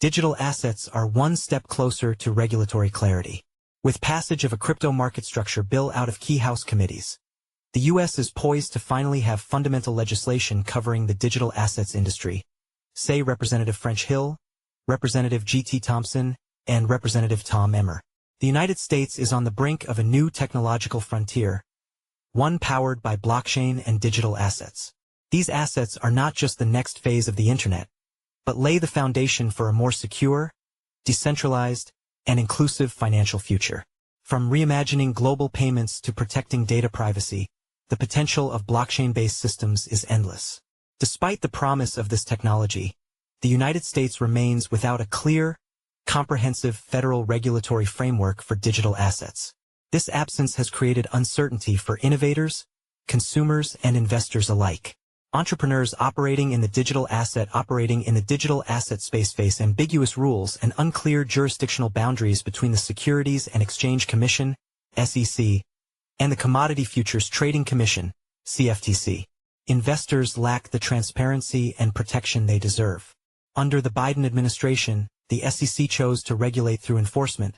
digital assets are one step closer to regulatory clarity. With passage of a crypto market structure bill out of key House committees, the U.S. is poised to finally have fundamental legislation covering the digital assets industry, say Representative French Hill, Representative G.T. Thompson, and Representative Tom Emmer. The United States is on the brink of a new technological frontier, one powered by blockchain and digital assets. These assets are not just the next phase of the Internet, but lay the foundation for a more secure, decentralized, and inclusive financial future. From reimagining global payments to protecting data privacy, the potential of blockchain-based systems is endless. Despite the promise of this technology, the United States remains without a clear, comprehensive federal regulatory framework for digital assets. This absence has created uncertainty for innovators, consumers, and investors alike. Entrepreneurs operating in the digital asset space face ambiguous rules and unclear jurisdictional boundaries between the Securities and Exchange Commission, SEC, and the Commodity Futures Trading Commission, CFTC. Investors lack the transparency and protection they deserve. Under the Biden administration, the SEC chose to regulate through enforcement,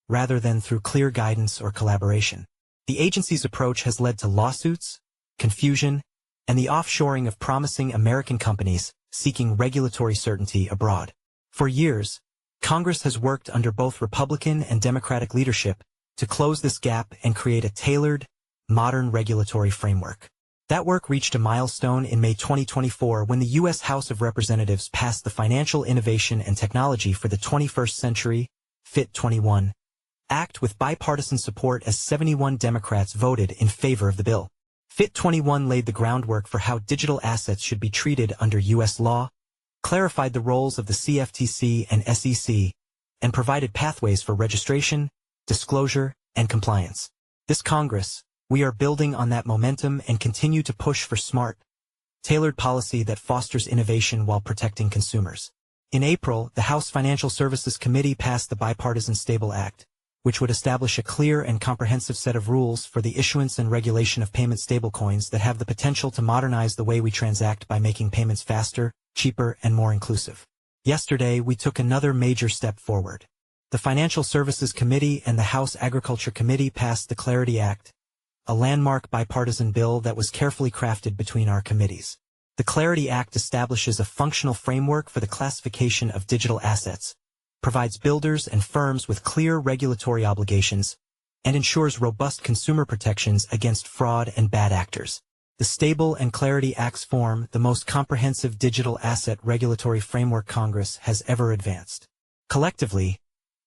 rather than through clear guidance or collaboration. The agency's approach has led to lawsuits, confusion, and the offshoring of promising American companies seeking regulatory certainty abroad. For years, Congress has worked under both Republican and Democratic leadership to close this gap and create a tailored, modern regulatory framework. That work reached a milestone in May 2024 when the U.S. House of Representatives passed the Financial Innovation and Technology for the 21st Century, FIT21, Act with bipartisan support as 71 Democrats voted in favor of the bill. FIT21 laid the groundwork for how digital assets should be treated under U.S. law, clarified the roles of the CFTC and SEC, and provided pathways for registration, disclosure, and compliance. This Congress, we are building on that momentum and continue to push for smart, tailored policy that fosters innovation while protecting consumers. In April, the House Financial Services Committee passed the Bipartisan Stable Act, which would establish a clear and comprehensive set of rules for the issuance and regulation of payment stablecoins that have the potential to modernize the way we transact by making payments faster, cheaper, and more inclusive. Yesterday, we took another major step forward. The Financial Services Committee and the House Agriculture Committee passed the Clarity Act, a landmark bipartisan bill that was carefully crafted between our committees. The Clarity Act establishes a functional framework for the classification of digital assets, provides builders and firms with clear regulatory obligations, and ensures robust consumer protections against fraud and bad actors. The Stable and Clarity Acts form the most comprehensive digital asset regulatory framework Congress has ever advanced. Collectively,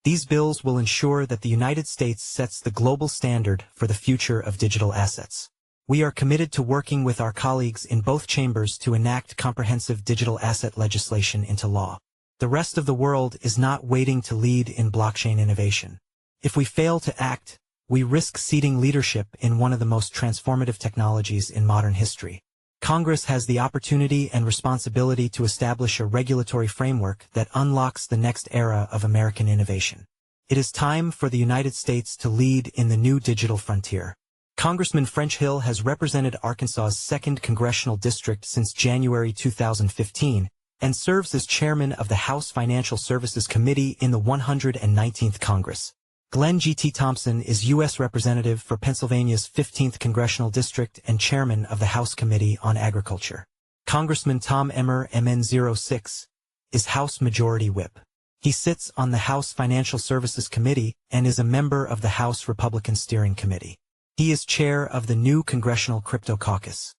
these bills will ensure that the United States sets the global standard for the future of digital assets. We are committed to working with our colleagues in both chambers to enact comprehensive digital asset legislation into law. The rest of the world is not waiting to lead in blockchain innovation. If we fail to act, we risk ceding leadership in one of the most transformative technologies in modern history. Congress has the opportunity and responsibility to establish a regulatory framework that unlocks the next era of American innovation. It is time for the United States to lead in the new digital frontier. Congressman French Hill has represented Arkansas's 2nd Congressional District since January 2015, and serves as chairman of the House Financial Services Committee in the 119th Congress. Glenn G.T. Thompson is U.S. Representative for Pennsylvania's 15th Congressional District and chairman of the House Committee on Agriculture. Congressman Tom Emmer, MN06, is House Majority Whip. He sits on the House Financial Services Committee and is a member of the House Republican Steering Committee. He is chair of the new Congressional Crypto Caucus.